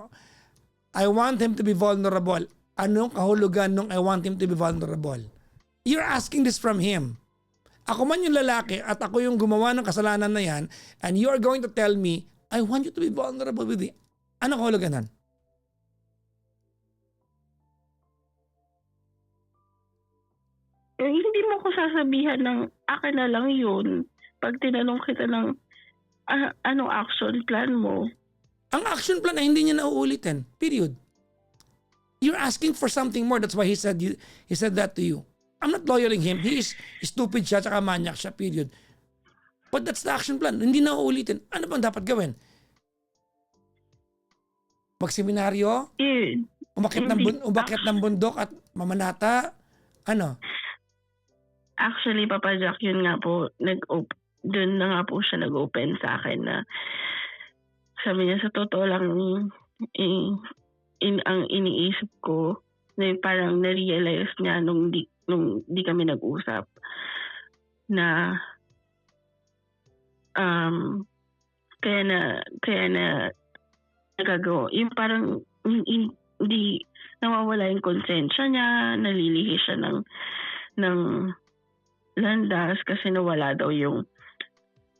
I want him to be vulnerable. Anong kahulugan nung I want him to be vulnerable? You're asking this from him. Ako man yung lalaki at ako yung gumawa ng kasalanan na yan, and you are going to tell me, I want you to be vulnerable with me. Anong kahulugan nun? Hindi mo ko sasabihan ng akin na lang yun pag tinanong kita ng anong action plan mo. Ang action plan ay hindi niya nauulitin. Period. You're asking for something more. That's why he said that to you. I'm not loyaling him. He is stupid siya tsaka manyak siya. Period. But that's the action plan. Hindi nauulitin. Ano bang dapat gawin? Magseminaryo? Umakyat ng bundok at mamanata? Ano? Actually, Papa Jack, yun nga po, doon na nga po siya nag-open sa akin na sabi niya, sa totoo lang, ang iniisip ko, na parang na-realize niya nung di kami nag-usap, na kaya na nagagawa. Yung parang hindi nawawala yung konsensya niya, nalilihi siya ng landas kasi nawala daw yung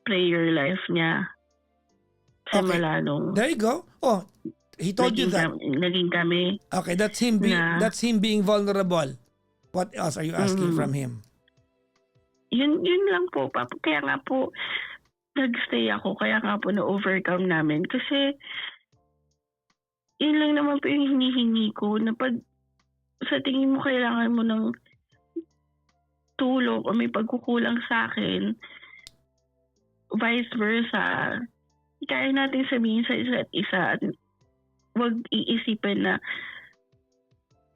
prayer life niya. Okay. There you go. Oh, he told you that. Naging kami. Okay, that's him being vulnerable. What else are you asking from him? Yun lang po. Kaya nga po, nagstay ako. Kaya nga po na-overcome namin. Kasi, yun lang naman po yung hinihingi ko na pag sa tingin mo kailangan mo ng tulong o may pagkukulang sa akin, vice versa, kaya natin sabihin sa isa't isa at huwag iisipin na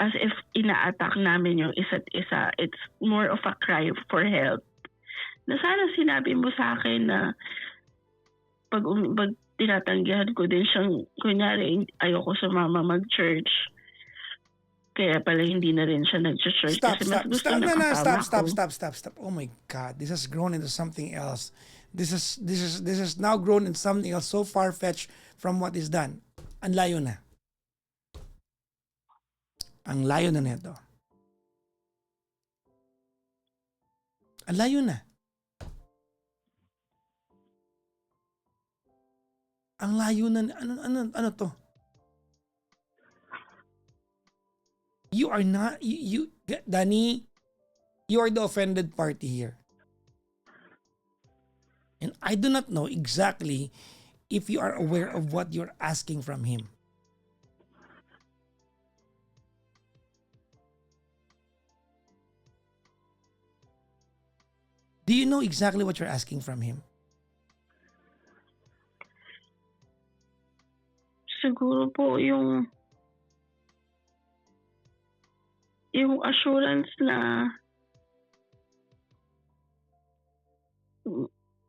as if ina-attack namin yung isa't isa. It's more of a cry for help. Na sana sinabi mo sa akin na pag tinatanggihan ko din siyang, kunyari, ayoko sumama mag-church. Kaya pala hindi na rin siya nag-church. Stop. Oh my God, this has grown into something else. This is now grown into something else so far-fetched from what is done. Ang layo na. Ang layo na nito. Ang layo na. Ang layo na. Ano to? You are not, Danny, you are the offended party here. And I do not know exactly if you are aware of what you're asking from Him. Do you know exactly what you're asking from Him? Siguro po yung assurance na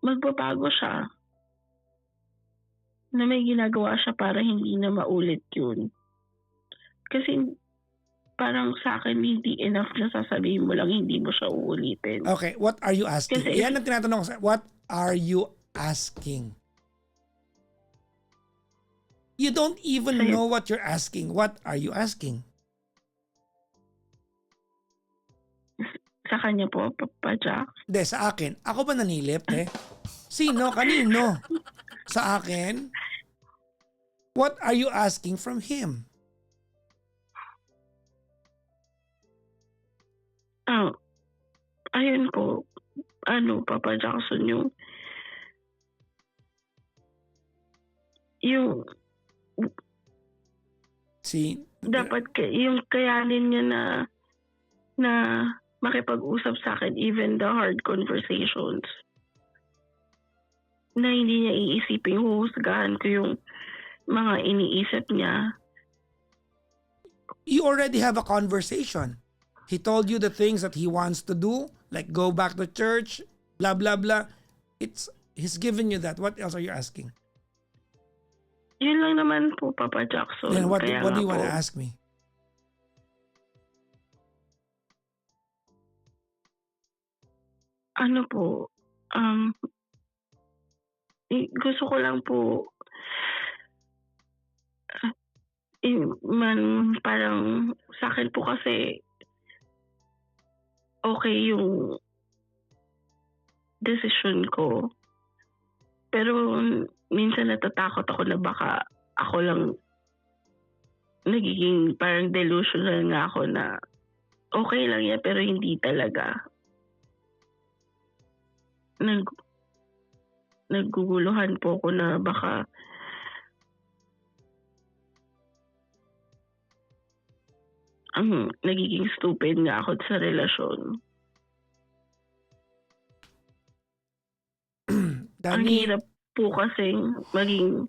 magbabago siya, na may ginagawa siya para hindi na maulit yun. Kasi parang sa akin hindi enough na sasabihin mo lang hindi mo siya uulitin. Okay, what are you asking? Kasi Yan ang tinatanong ko. What are you asking? You don't even Sa'yo. know what you're asking. What are you asking? Sa kanya po, Papa Jack. Hindi, sa akin. Ako ba nanilip, eh? Sino? Kanino? Sa akin? What are you asking from Him? Ayun po, Papa Jackson, yung dapat yung kayanin niya na makipag-usap sa akin, even the hard conversations. Na hindi niya iisipin, huhusgahan ko yung mga iniisip niya. You already have a conversation. He told you the things that he wants to do, like go back to church, blah, blah, blah. He's given you that. What else are you asking? Yun lang naman po, Papa Jackson. Then what do Kaya you nga want to po, ask me? gusto ko lang po parang sa akin po kasi okay yung decision ko. Pero minsan natatakot ako na baka ako lang nagiging parang delusional nga ako na okay lang yan pero hindi talaga. Nagguguluhan po ako na baka nagiging stupid nga ako sa relasyon. Ang Danny, hirap po kasi maging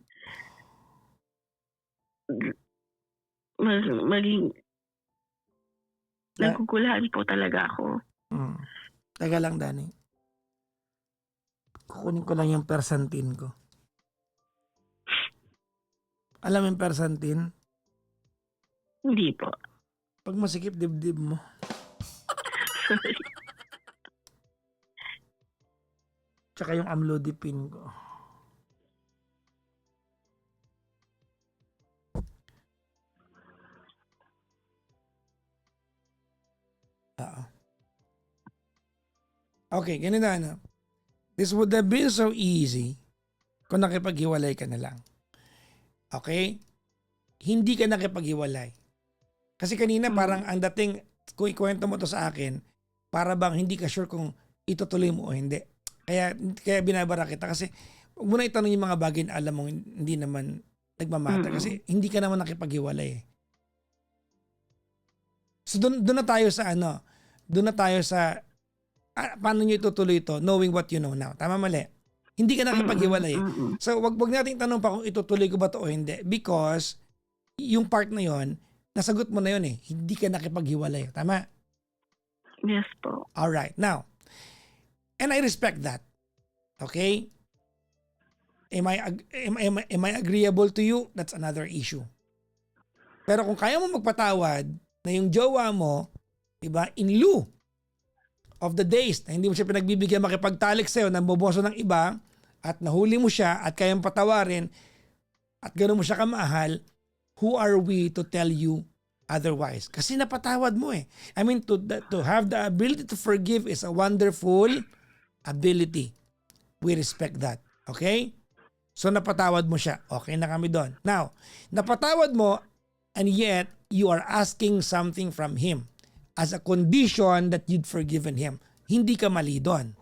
naguguluhan po talaga ako. Taga lang, Danny. Kukunin ko lang yung persantin ko. Alam mo yung persantin? Hindi po. Pag masikip dibdib mo. Sorry. Tsaka yung amlodipine ko. Okay, ganito na. This would have been so easy kung nakipaghiwalay ka na lang. Okay? Hindi ka nakipaghiwalay. Kasi kanina parang ang dating, kung ikwento mo to sa akin, para bang hindi ka sure kung itutuloy mo o hindi. Kaya binabara kita kasi huwag mo na itanong yung mga bagay na alam mo hindi naman nagmamatter kasi hindi ka naman nakipaghiwalay. So doon na tayo sa doon na tayo sa paano nyo itutuloy ito knowing what you know now. Tama, mali? Hindi ka nakipaghiwalay. So wag nating tanong pa kung itutuloy ko ba to o hindi because yung part na yon nasagot mo na yun eh. Hindi ka nakipaghiwalay. Tama? Yes po. Alright. Now, and I respect that. Okay? Am I agreeable to you? That's another issue. Pero kung kaya mo magpatawad na yung jowa mo, diba, in lieu of the days na hindi mo siya pinagbibigyan makipagtalik sa'yo ng boboso ng iba at nahuli mo siya at kayang patawarin at gano'n mo siya kamahal, who are we to tell you otherwise? Kasi napatawad mo eh. I mean, to have the ability to forgive is a wonderful ability. We respect that. Okay? So napatawad mo siya. Okay na kami doon. Now, napatawad mo and yet you are asking something from him as a condition that you'd forgiven him. Hindi ka mali doon.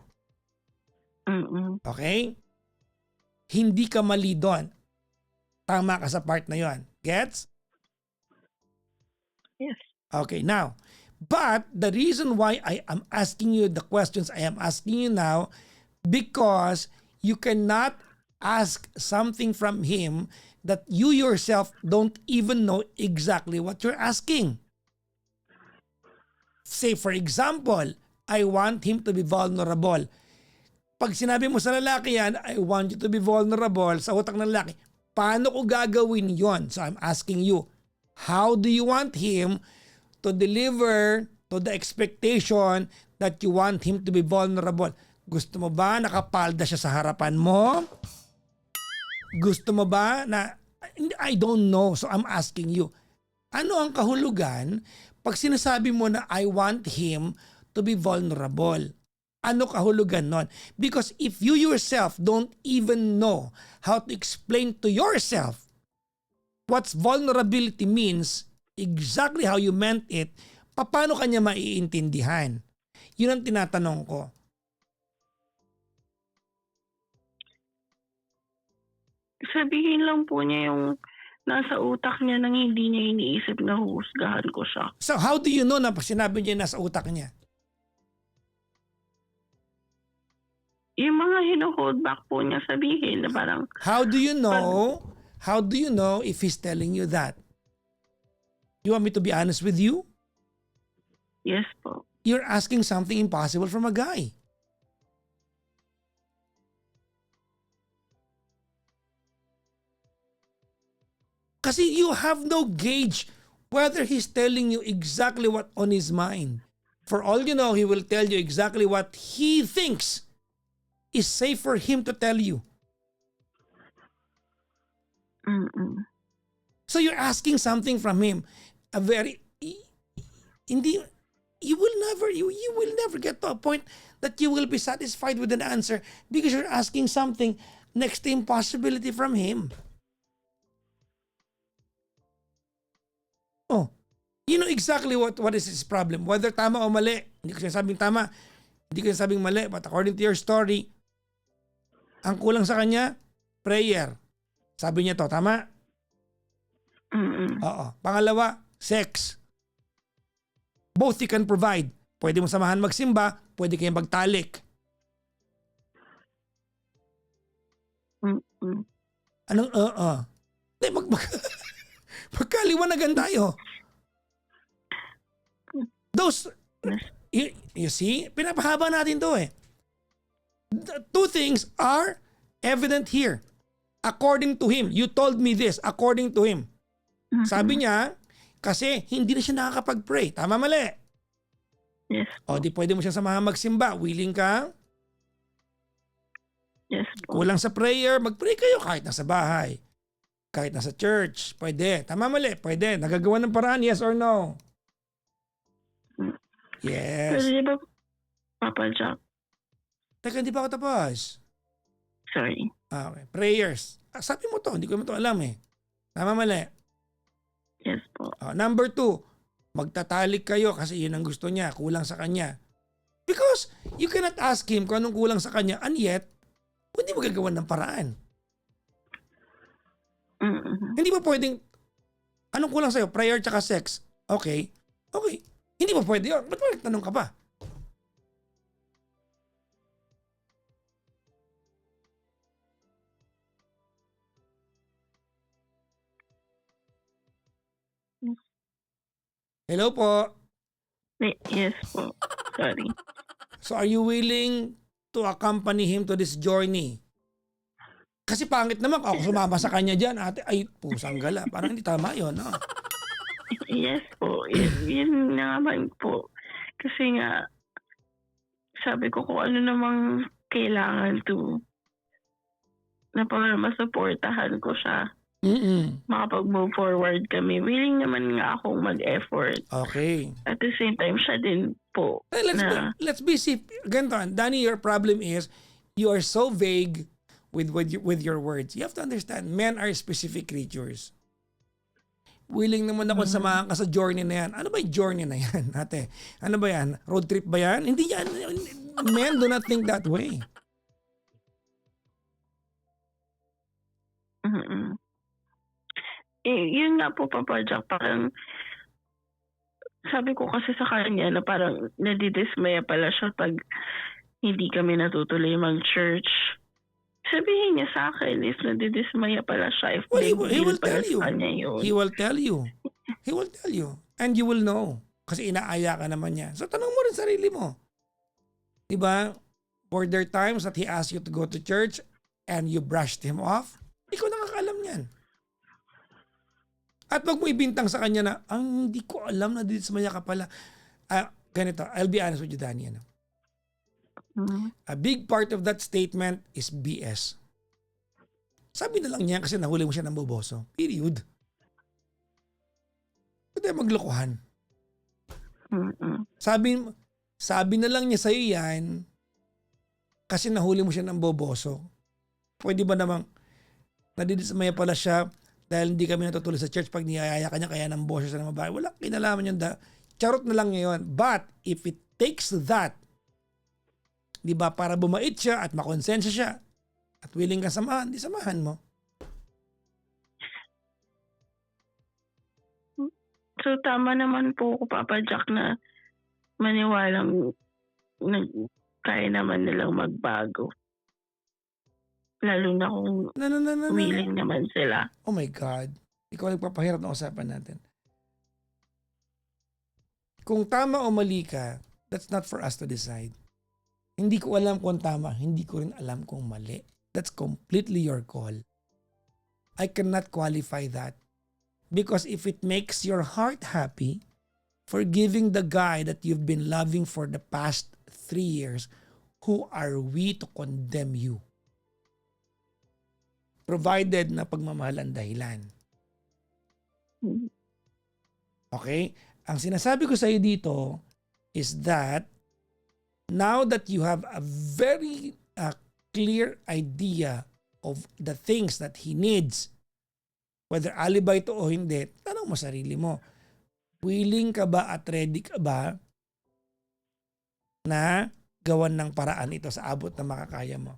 Mm. Okay? Hindi ka mali doon. Tama ka sa part na yon. Gets? Yes. Okay, now, but the reason why I am asking you the questions I am asking you now, because you cannot ask something from him that you yourself don't even know exactly what you're asking. Say for example, I want him to be vulnerable. Pag sinabi mo sa lalaki yan, I want you to be vulnerable sa utak ng lalaki, paano ko gagawin yon? So I'm asking you, how do you want him to deliver to the expectation that you want him to be vulnerable? Gusto mo ba nakapalda siya sa harapan mo? Gusto mo ba na, I don't know, so I'm asking you, ano ang kahulugan pag sinasabi mo na I want him to be vulnerable? Ano kahulugan nun? Because if you yourself don't even know how to explain to yourself what vulnerability means, exactly how you meant it, paano kanya maiintindihan? Yun ang tinatanong ko. Sabihin lang po niya yung nasa utak niya nang hindi niya iniisip na huhusgahan ko siya. So how do you know na pag sinabi niya nasa utak niya? Yung mga hino-hold back po niya sabihin na parang, How do you know? How do you know if he's telling you that? You want me to be honest with you? yes po. You're asking something impossible from a guy. Kasi you have no gauge whether he's telling you exactly what on his mind. For all you know, he will tell you exactly what he thinks is safe for him to tell you. Mm-mm. So you're asking something from him, a very hindi you will never get to a point that you will be satisfied with an answer because you're asking something next to impossibility from him. Oh, you know exactly what is his problem, whether tama o mali. Hindi ko sinasabing tama, hindi ko sinasabing mali, but according to your story, ang kulang sa kanya, prayer. Sabi niya to, tama? Mm-mm. Oo. Pangalawa, sex. Both you can provide. Pwede mo samahan magsimba, pwede kayong magtalik. Mm-mm. Anong Hindi, magkaliwanagan tayo. Those, you see, pinapahaba natin to eh. The two things are evident here. According to him, you told me this, according to him. Sabi niya, kasi hindi na siya nakakapag-pray. Tama mali? Yes O po. di pwede mo siya samahan magsimba. Willing ka? Yes po. Kulang sa prayer, mag-pray kayo kahit nasa bahay. Kahit nasa church. Pwede. Tama mali? Pwede. Nagagawa ng paraan, yes or no? Pero Yes. di ba, Papa Jack? Teka, hindi pa ako tapos. Sorry. Okay. Prayers. Sabi mo to, hindi ko naman to alam eh. Tama mali? Yes po. Number 2, magtatalik kayo kasi yun ang gusto niya, kulang sa kanya. Because you cannot ask him kung anong kulang sa kanya and yet, hindi mo gagawan ng paraan. Mm-mm. Hindi ba pwedeng, anong kulang sa'yo? Prayer tsaka sex. Okay. Okay. Hindi ba pwede yun? Ba't mo nagtanong ka pa? Hello po. Yes po. Sorry. So are you willing to accompany him to this journey? Kasi pangit naman ako sumama sa kanya dyan. Ate, ay pusang gala. Parang hindi tama yun. No? Yes po. Yun na naman po. Kasi nga, sabi ko kung ano namang kailangan to na para masuportahan ko siya. Makapag-move forward kami. Willing naman nga akong mag-effort. Okay. At the same time, siya din po. Let's be simple. Ganito, Danny, your problem is you are so vague with your words. You have to understand, men are specific creatures. Willing naman ako samahan ka sa journey na yan. Ano ba yung journey na yan, ate? Ano ba yan? Road trip ba yan? Hindi yan. Men do not think that way. Mm. Yun nga po, Papa Jack, parang sabi ko kasi sa kanya na parang nadidismaya pala siya 'pag hindi kami natutuloy mag-church. Sabihin niya sa'kin if nadidismaya pala siya, if Well, big he deal will tell pala you. sa kanya yun. He will tell you. He will tell you. And you will know. Kasi inaaya ka naman niya. So tanong mo rin sarili mo. Diba? Were there times that he asked you to go to church and you brushed him off? Ikaw nakakaalam niyan. At wag mo ibintang sa kanya na, hindi ko alam na dismaya ka pala. Ganito, I'll be honest with you, Danny. Mm. A big part of that statement is BS. Sabi na lang niya kasi nahuli mo siya ng boboso. Period. Huwag tayo maglokohan. Mm. Sabi na lang niya sa'yo yan kasi nahuli mo siya ng boboso. Pwede ba namang nadidismaya pala siya dahil hindi kami natutuloy sa church pag niyayaya ka niya kaya ng boso siya ng babae. Wala kinalaman yun. Charot na lang ngayon. But if it takes that, di ba, para bumait siya at makonsensya siya at willing kang samahan, di samahan mo. So tama naman po ako, Papa Jack, na maniwalang kaya naman nilang magbago. Lalo na kung No. willing naman sila. Oh my God. Ikaw nagpapahirap na usapan natin. Kung tama o mali ka, that's not for us to decide. Hindi ko alam kung tama, hindi ko rin alam kung mali. That's completely your call. I cannot qualify that. Because if it makes your heart happy, forgiving the guy that you've been loving for the past 3 years, who are we to condemn you? Provided na pagmamahal ang dahilan. Okay? Ang sinasabi ko sa iyo dito is that now that you have a very clear idea of the things that he needs, whether alibi to o hindi, tanong mo sarili mo, willing ka ba at ready ka ba na gawan ng paraan ito sa abot na makakaya mo?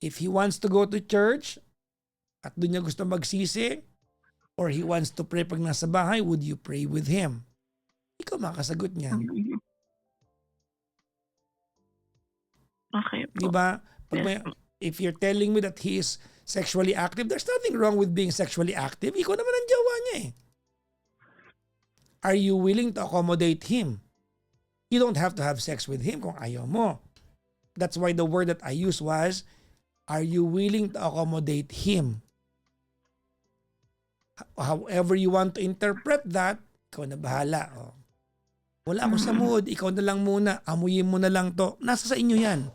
If he wants to go to church at doon niya gusto magsisi, or he wants to pray pag nasa bahay, would you pray with him? Ikaw makasagot niyan. Okay po. Diba? If you're telling me that he is sexually active, there's nothing wrong with being sexually active. Ikaw naman ang jowa niya eh. Are you willing to accommodate him? You don't have to have sex with him kung ayaw mo. That's why the word that I used was, are you willing to accommodate him? However you want to interpret that, ikaw na bahala. Oh. Wala ako sa mood, ikaw na lang muna, amuyin mo na lang to. Nasa sa inyo yan.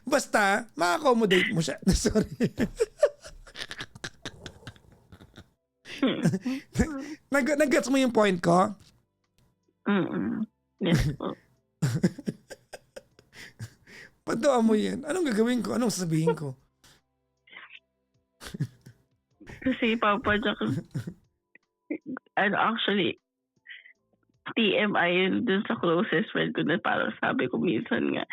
Basta, ma-accommodate mo siya. Sorry. Nag-gets mo yung point ko? Yes po. Patuan mo yan. Anong gagawin ko? Anong sasabihin ko? Kasi Papa Jack, actually, TMI yun dun sa closest friend ko na parang sabi ko minsan nga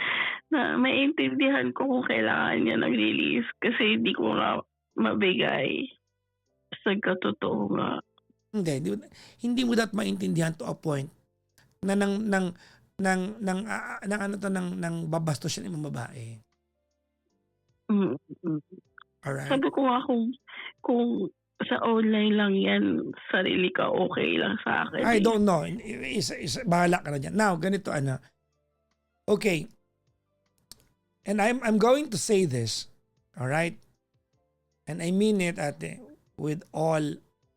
na maintindihan ko kung kailangan niya ng release kasi hindi ko nga mabigay sa katotoo nga. Hindi mo dapat maintindihan to a point na nang babastos siya ng mga babae. Alright. Sabi ko nga kung sa online lang yan, sarili ka okay lang sa akin. I don't know. Bahala ka na dyan. Now, ganito Okay. And I'm going to say this. Alright? And I mean it with all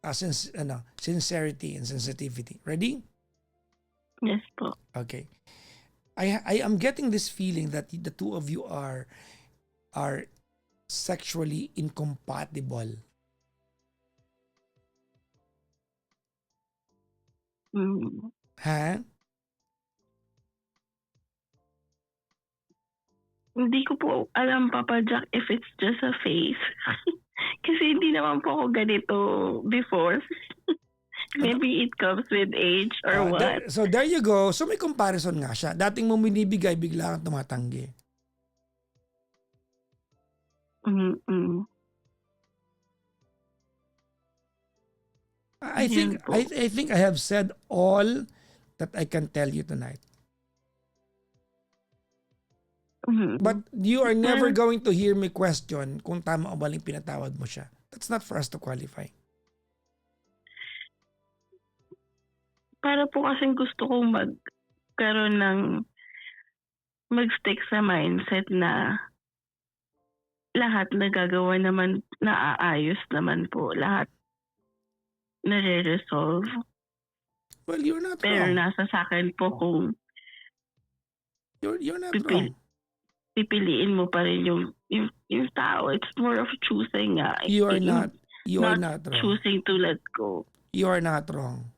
sincerity and sensitivity. Ready? Yes po. Okay. I am getting this feeling that the two of you are sexually incompatible. Ha? Hindi ko po alam, Papa Jack, if it's just a phase. Kasi hindi naman po ako ganito before. Maybe it comes with age or what. So there you go. So may comparison nga siya. Dating mo binibigay, bigla kang tumatanggi. Mm. I Yun think po. I think I have said all that I can tell you tonight. But Mm. you are never Para going to hear me question kung tama o maling pinatawad mo siya. That's not for us to qualify. para po kasing gusto kong magkaroon ng mag-stick sa mindset na lahat nagagawa naman, naaayos naman po, lahat nare-resolve. Well, you're not Pero wrong. nasa sa'kin po kung You're not pipil wrong. pipiliin mo pa rin yung tao. It's more of choosing nga, You are not. You are not not wrong. choosing to let go. You are not wrong.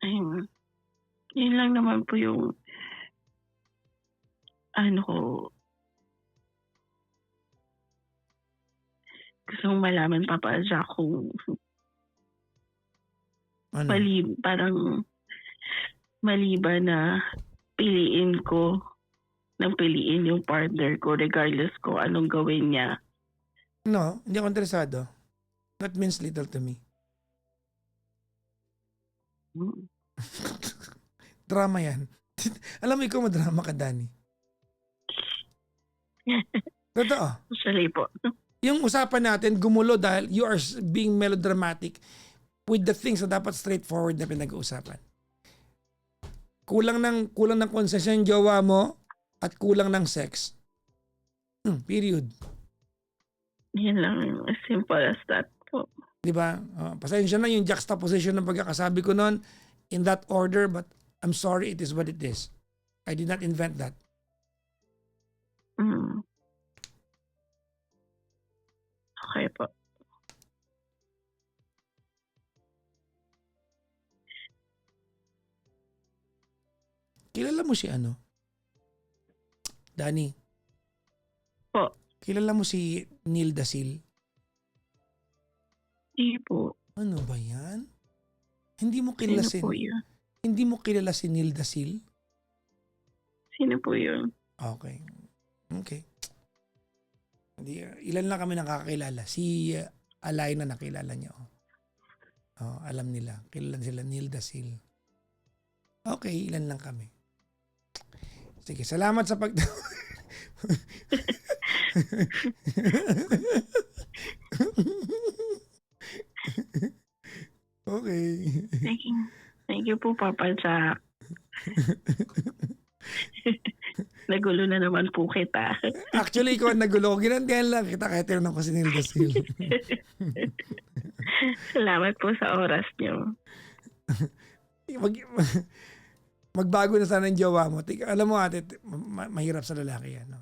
Ayun. Yun lang naman po yung ano ko, gusto kong malaman, Papa Jack, kung Ano? parang mali ba na piliin ko nang piliin yung partner ko regardless ko anong gawin niya. No, hindi ako interesado. That means little to me. Drama yan. Alam mo, ikaw madrama ka, Danny. Totoo. Actually po. Yung usapan natin, gumulo dahil you are being melodramatic with the things na dapat straightforward na pinag-uusapan. Kulang ng konsensya yung jowa mo at kulang ng sex. Period. Yan lang. As simple as that po. Diba? Pasensya na yung juxtaposition ng pagkakasabi ko noon in that order, but I'm sorry, it is what it is. I did not invent that. Okay po. Kilala mo si ano? Danny, Po. kilala mo si Neil Dasil? Hindi po. Ano ba yan? Hindi mo kilala Sino po yun? Hindi mo kilala si Neil Dasil? Sino po yun? Okay. Okay. Hindi, ilan lang kami nakakakilala. Si Alay na nakilala niya. Alam nila. Kilala sila Neil Dasil. Okay, ilan lang kami. Sige, salamat sa pag... Okay. Thank you po, Papa Jack. Nagulo na naman po kita. Actually, ikaw ang nagulo. Ginandihan lang kita kahit tinanong ko si Neil Dasil. Salamat po sa oras niyo. Magbago na sana yung jowa mo. Alam mo ate, mahirap sa lalaki yan. No?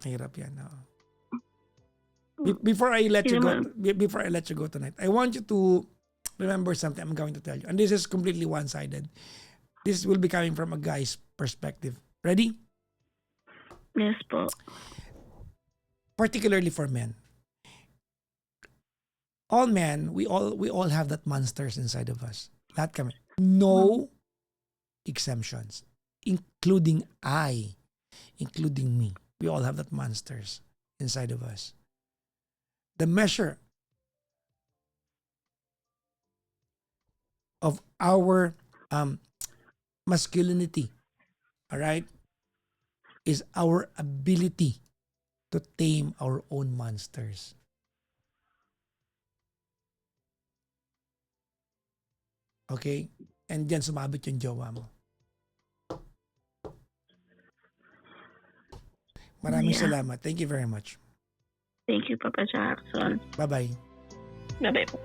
Mahirap yan. No? Before I let you go tonight, I want you to remember something I'm going to tell you. And this is completely one-sided. This will be coming from a guy's perspective. Ready? Yes po. Particularly for men. All men, we all have that monsters inside of us. Lahat kami. No exemptions. Including me. We all have that monsters inside of us. The measure of our masculinity, all right, is our ability to tame our own monsters. Okay? And diyan sumabit yung jowa mo. Maraming salamat. Thank you very much. Thank you, Papa Jackson. Bye-bye. Bye-bye po.